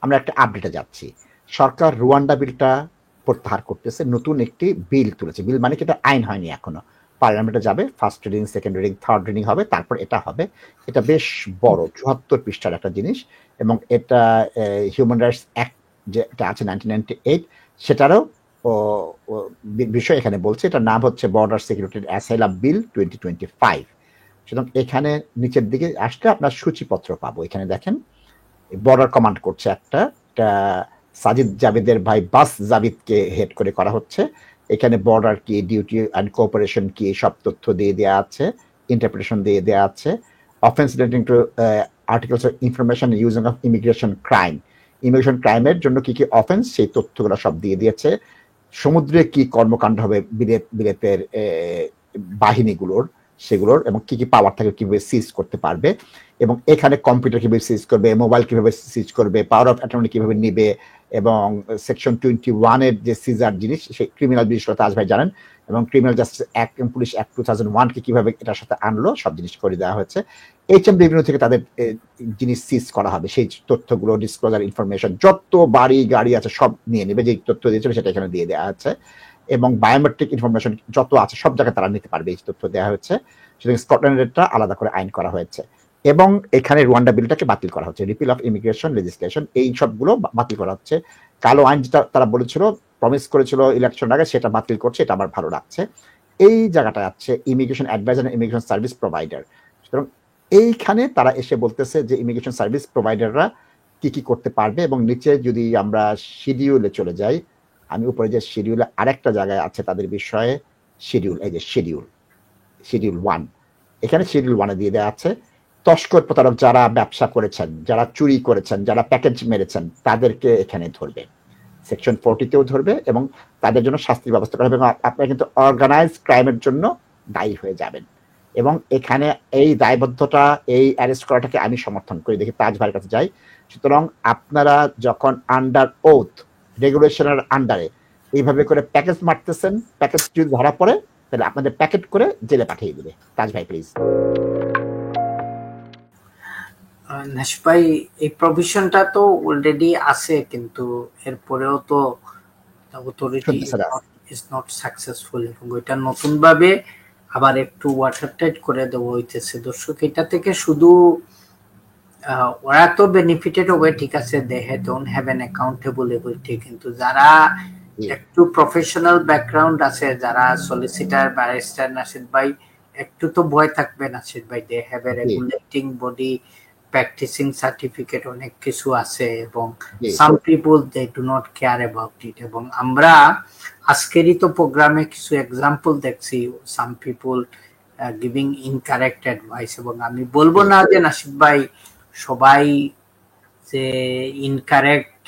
আমরা একটা আপডেটে যাচ্ছি। সরকার রুয়ান্ডা বিলটা প্রত্যাহার করতেছে। নতুন একটি বিল তুলেছে। বিল মানে কি এটা আইন হয়নি এখনো। পার্লামেন্টে যাবে, first reading, second reading, third reading হবে, তারপর এটা হবে। এটা বেশ বড় ৭৪ পৃষ্ঠার একটা জিনিস এবং এটা হিউম্যান রাইটস অ্যাক্ট যেটা আছে 1998 সেটারও ও ও বিষয় এখানে বলছে। এটার নাম হচ্ছে বর্ডার সিকিউরিটি অ্যাসাইলাম বিল 2025। সুতরাং এখানে নিচের দিকে আসলে আপনার সূচিপত্র পাবো। এখানে দেখেন বর্ডার কমান্ড করছে একটা সাজিদ জাভেদের ভাই বাস জাভিদকে হেড করে করা হচ্ছে। এখানে বর্ডার কি, ডিউটি অ্যান্ড কোঅপারেশন কি, সব তথ্য দিয়ে দেওয়া আছে, ইন্টারপ্রিটেশন দিয়ে দেওয়া আছে। Offence relating to articles of information using of immigration crime, immigration ক্রাইমের জন্য কি কি অফেন্স সেই তথ্যগুলো সব দিয়ে দিয়েছে। সমুদ্রে কি কর্মকাণ্ড হবে বিলেতের বাহিনীগুলোর সেগুলোর, এবং কি কি পাওয়ার থাকে কিভাবে সিজ করতে পারবে, এবং এখানে কম্পিউটার কিভাবে সিজ করবে, মোবাইল কিভাবে সিজ করবে, পাওয়ার অফ অ্যাটর্নি কিভাবে নিবে, এবং সেকশন 21 এর যে সিজার জিনিস সেই ক্রিমিনাল জিনিসগুলো আজ ভাই জানেন, এবং ক্রিমিনাল জাস্টিস অ্যাক্ট এবং পুলিশ অ্যাক্ট 2001 কে কিভাবে এটার সাথে আনলো সব জিনিস করে দেওয়া হয়েছে। এইচএম রেভিনিউ থেকে তাদের জিনিস সিজ করা হবে, সেই তথ্যগুলো, ডিসক্লোজার ইনফরমেশন, যত বাড়ি গাড়ি আছে সব নিয়ে নেবে, যে তথ্য দিয়েছিল সেটা এখানে দিয়ে দেওয়া আছে, এবং বায়োমেট্রিক ইনফরমেশন যত আছে সব জায়গায় তারা নিতে পারবে, এই তথ্য দেওয়া হচ্ছে। সুতরাং স্কটল্যান্ডেরটা আলাদা করে আইন করা হয়েছে, এবং এখানে রুয়ান্ডা বিলটাকে বাতিল করা হচ্ছে, রিপিল অফ ইমিগ্রেশন লেজিসলেশন, এই সবগুলো বাতিল করা হচ্ছে। কালো আইন যেটা তারা বলেছিল, প্রমিস করেছিল ইলেকশন আগে, সেটা বাতিল করছে, এটা আমার ভালো লাগছে। এই জায়গাটা আছে immigration adviser and immigration service provider. সুতরাং এইখানে তারা এসে বলতেছে যে ইমিগ্রেশন সার্ভিস প্রোভাইডাররা কি কি করতে পারবে, এবং নিচে যদি আমরা শিডিউলে চলে যাই, আমি উপরে যে শিডিউলে আরেকটা জায়গায় আছে তাদের বিষয়ে শিডিউল, এই যে শিডিউল 1, এখানে শিডিউল 1 দিয়ে দেওয়া আছে তস্কর প্রতারক যারা ব্যবসা করেছেন, যারা চুরি করেছেন, যারা প্যাকেজ মেরেছেন তাদেরকে এখানে ধরবে, সেকশন 40তেও ধরবে, এবং তাদের জন্য শাস্তির ব্যবস্থা করা হবে, এবং আপনারা কিন্তু অর্গানাইজ ক্রাইমের জন্য দায়ী হয়ে যাবেন। এবং এখানে এই দায়বদ্ধতা, এই অ্যারেস্ট করাটাকে আমি সমর্থন করি। দেখি তাজ ভাইয়ের কাছে যাই। সুতরাং আপনারা যখন আন্ডার ওথ রেগুলেশনের আন্ডারে এইভাবে করে প্যাকেজ মারতেছেন, প্যাকেজ যদি ধরা পড়ে তাহলে আপনাদের প্যাকেট করে জেলে পাঠিয়ে দিবে। তাজ ভাই প্লিজ। নাশিফ ভাই, এই প্রভিশনটা তো অলরেডি আছে, কিন্তু এরপরেও তো অথরিটি ইজ নট সাকসেসফুল, এবং ওইটা নতুন ভাবে আবার একটু ওয়াটার টাইট করে দেওয়া হইতেছে। দর্শক, এটা থেকে শুধু ওরা তো বেনিফিটেড হবে, ঠিক আছে, they don't have an accountability, কিন্তু যারা একটু প্রফেশনাল ব্যাকগ্রাউন্ড আছে, যারা সলিসিটার, ব্যারিস্টার, নাশিদ ভাই একটু তো ভয় থাকবে নাশিদ ভাই, they have a regulating body, practising certificate, অনেক কিছু আছে, এবং some people they do not care about it. এবং আমরা আজকেরই তো প্রোগ্রামে কিছু এক্সাম্পল দেখছি, some people giving incorrect advice, এবং আমি বলবো না যে নাশিদ ভাই সবাই যে ইনকারেক্ট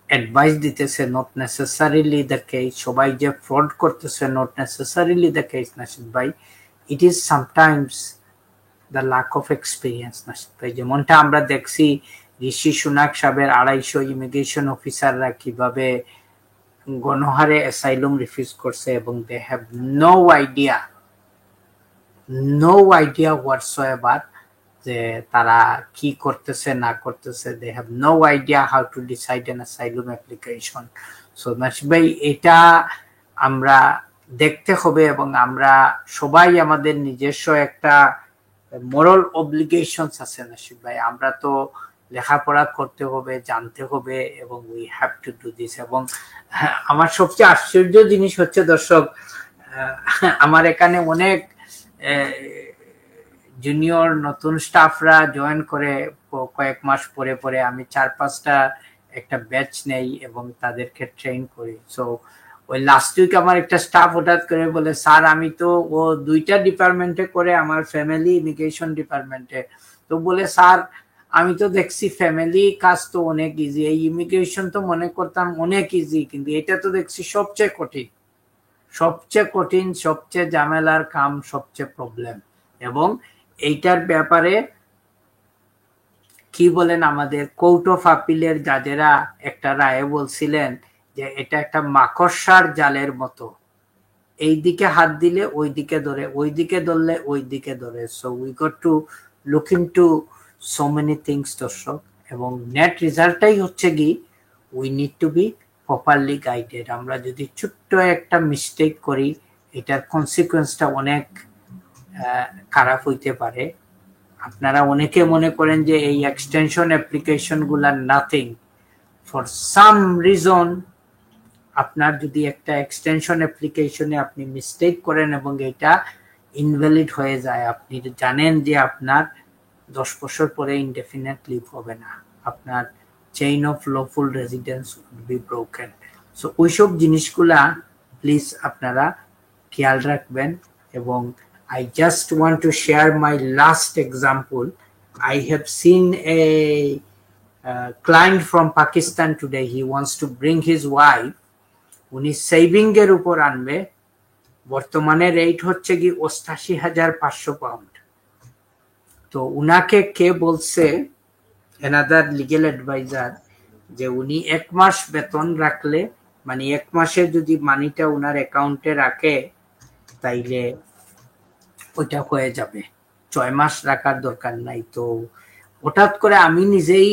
অ্যাডভাইস দিতেছে, নট নেসেসারিলি দ্য কেস, সবাই যে ফ্রড করতেছে not necessarily the case Nashid ভাই, it is sometimes the lack of experience nasheed ভাই। যেমনটা আমরা দেখছি ঋষি সুনাক সাহেবের 250 ইমিগ্রেশন অফিসাররা কিভাবে গণহারে অ্যাসাইলুম রিফিউজ করছে, এবং they have no idea whatsoever যে তারা কি করতেছে না করতেছে, they have no idea how to decide an asylum application. So Nashid ভাই, এটা আমরা দেখতে হবে, এবং আমরা সবাই আমাদের নিজস্ব একটা মোরাল অব্লিগেশনস আছে নাশিদ ভাই, আমরা তো লেখাপড়া করতে হবে, জানতে হবে, এবং we have to do this. এবং আমার সবচেয়ে আশ্চর্য জিনিস হচ্ছে দর্শক, আমার এখানে অনেক জুনিয়র নতুন স্টাফরা জয়েন করে কয়েক মাস পরে পরে, আমি 4-5টা একটা ব্যাচ নেই এবং তাদেরকে ট্রেন করি। সো ওই লাস্ট উইক আমার একটা স্টাফ হঠাৎ করে বলে, স্যার আমি তো ও 2টা ডিপার্টমেন্টে করে, আমার ফ্যামিলি ইমিগ্রেশন ডিপার্টমেন্টে, তো বলে স্যার আমি তো দেখছি ফ্যামিলি কাজ তো অনেক ইজি, এই ইমিগ্রেশন তো মনে করতাম অনেক ইজি, কিন্তু এটা তো দেখছি সবচেয়ে কঠিন, সবচেয়ে ঝামেলার কাম, সবচেয়ে প্রবলেম। এবং এইটার ব্যাপারে কি বলেন আমাদের কোর্ট অফ আপিলের জাজেরা একটা রায়ে বলছিলেন যে এটা একটা মাকড়সার জালের মতো, এই দিকে হাত দিলে ওই দিকে ধরে, ওই দিকে ধরলে ওই দিকে ধরে। So we got to look into so many things দর্শক, এবং নেট রেজাল্টটাই হচ্ছে কি we need to be properly guided. আমরা যদি ছোট্ট একটা মিস্টেক করি এটার কনসিকুয়েন্সটা অনেক খারাপ হইতে পারে। আপনারা অনেকে মনে করেন যে এই এক্সটেনশন অ্যাপ্লিকেশন গুলা নাথিং, ফর সাম রিজন আপনার যদি একটা এক্সটেনশন অ্যাপ্লিকেশনে আপনি মিস্টেক করেন এবং এটা ইনভ্যালিড হয়ে যায়, আপনি জানেন যে আপনার 10 বছর পরে ইনডেফিনিট লিভ হবে না, আপনার chain of lawful residence will be broken. So ওইসব জিনিসগুলা প্লিজ আপনারা খেয়াল রাখবেন। এবং I just want to share my last example. I have seen a client from Pakistan today. He wants to bring his wife. উনি saving এর উপর আনবে, বর্তমানে রেট হচ্ছে কি ৮৮,৫০০ পাউন্ড। তো উনাকে কে বলছে, অ্যানাদার লিগ্যাল অ্যাডভাইজার, যে উনি 1 মাস বেতন রাখলে, মানে 1 মাসে যদি মানিটা উনার অ্যাকাউন্টে রাখে তাইলে ওইটা হয়ে যাবে, 6 মাস রাখার দরকার নাই। তো হঠাৎ করে আমি নিজেই,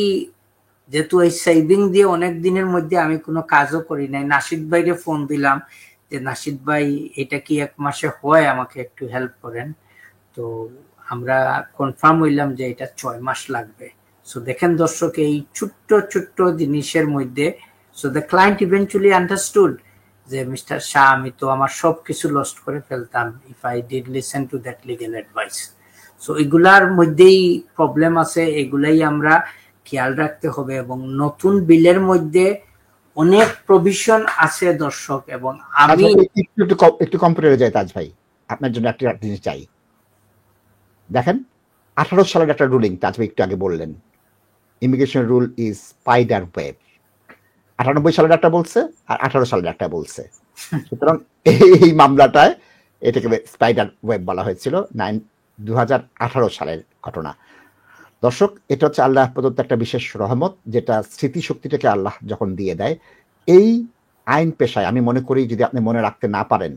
যেহেতু এই সেভিং দিয়ে অনেক দিনের মধ্যে আমি কোনো কাজও করি নাই, নাশিদ ভাইরে ফোন দিলাম যে নাশিদ ভাই এটা কি 1 মাসে হয়, আমাকে একটু হেল্প করেন। তো আমরা কনফার্ম হইলাম যে এটা 6 মাস লাগবে। সো দেখেন দর্শক, এই ছোট্ট ছোট্ট জিনিসের মধ্যে, so the client eventually understood যে মিস্টার শাহ, আমি তো আমার সবকিছু লস্ট করে ফেলতাম if I did listen to that legal advice. So এগুলার মধ্যেই প্রবলেম আছে, এগুলাই আমরা খেয়াল রাখতে হবে। এবং নতুন বিলের মধ্যে অনেক প্রভিশন আছে দর্শক, এবং আমি একটু কম্পিউটারে যাই তাজ ভাই, আপনার জন্য একটা জিনিস চাই। দেখেন 18 সালের একটা রুলিং তাজ ভাই একটু আগে বললেন, immigration rule is spider web. 98 সালের একটা বলছে আর 18 সালের একটা বলছে, সুতরাং এই মামলাটায় এটাকে স্পাইডার ওয়েব বলা হয়েছিল, 2018 সালের ঘটনা। দর্শক, এটা হচ্ছে আল্লাহ প্রদত্ত একটা বিশেষ রহমত, যেটা স্মৃতিশক্তিটাকে আল্লাহ যখন দিয়ে দেয়। এই আইন পেশায় আমি মনে করি যদি আপনি মনে রাখতে না পারেন,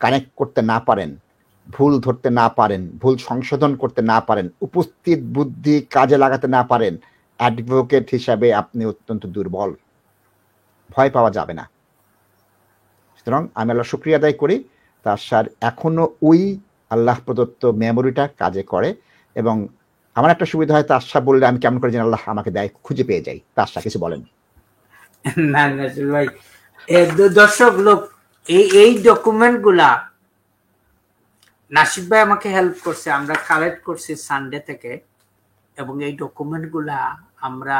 কানেক্ট করতে না পারেন, ভুল ধরতে না পারেন, ভুল সংশোধন করতে না পারেন, উপস্থিত বুদ্ধি কাজে লাগাতে না পারেন, অ্যাডভোকেট হিসাবে আপনি অত্যন্ত দুর্বল, ভয় পাওয়া যাবে না। সুতরাং আমি আল্লাহ শুকরিয়া আদায় করি, তার সার এখনো ওই আল্লাহ প্রদত্ত মেমোরিটা কাজে করে। এবং আমার একটা সুবিধা হয়, তার বললে আমি কেমন করে যেন আল্লাহ আমাকে দেয়, খুঁজে পেয়ে যাই। তার কিছু বলেন না ভাই, দর্শক লোক, এই ডকুমেন্ট গুলা নাসিব ভাই আমাকে হেল্প করছে, আমরা কালেক্ট করছি সানডে থেকে, এবং এই ডকুমেন্ট গুলা আমরা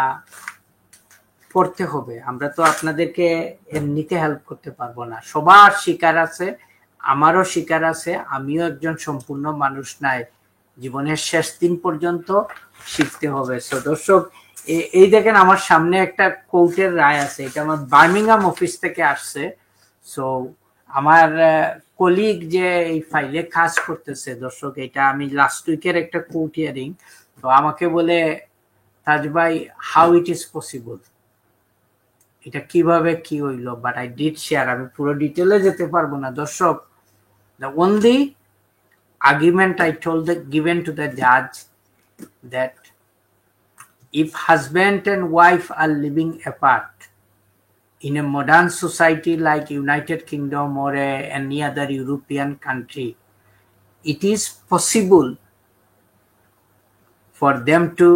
পড়তে হবে। আমরা তো আপনাদেরকে এমনিতে হেল্প করতে পারবো না, সবার শিকার আছে, আমারও শিকার আছে, আমিও একজন সম্পূর্ণ মানুষ নাই, জীবনের শেষ দিন পর্যন্ত শিখতে হবে। সো দর্শক, এই দেখেন আমার সামনে একটা কোর্টের রায় আছে, এটা আমার বার্মিংহাম অফিস থেকে আসছে। সো আমার কলিগ যে এই ফাইলে কাজ করতেছে দর্শক, এটা আমি লাস্ট উইকের একটা কোর্ট হিয়ারিং, তো আমাকে বলে তাজ ভাই, হাউ ইট ইজ পসিবল, এটা কিভাবে কি হইলো, বাট আই ডিড শেয়ার, আমি পুরো ডিটেলে যেতে পারবো না দর্শক। The only argument I told given to the judge that if husband and wife are living apart in a modern society like United Kingdom or any other European country, it is possible for them to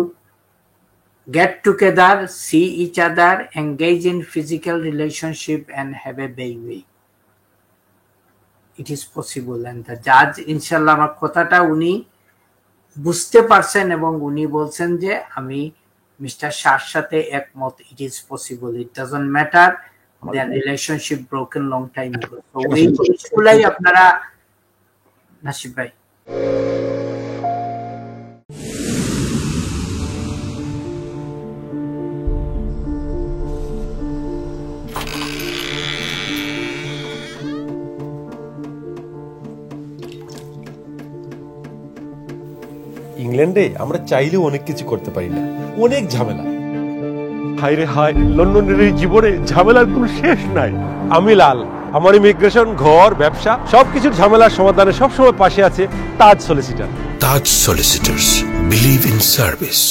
get together, see each other, engage in physical relationship and have a baby. It is possible, and the judge ইনশাআল্লাহ আমার কথাটা উনি বুঝতে পারছেন এবং উনি বলছেন যে আমি মিস্টার শাহর সাথে একমত, it is possible, it doesn't matter their relationship broken long time ago. So এই জিনিসগুলাই আপনারা, নাসিব ভাই ইংল্যান্ডে আমরা চাইলেও অনেক কিছু করতে পারি না, অনেক ঝামেলা। হায় রে হায়, লন্ডনের এই জীবনে ঝামেলার কোনো শেষ নাই। আমি লাল, আমার ইমিগ্রেশন, ঘর, ব্যবসা সবকিছুর ঝামেলার সমাধানে সবসময় পাশে আছে Taj solicitor. Taj solicitors, believe in service.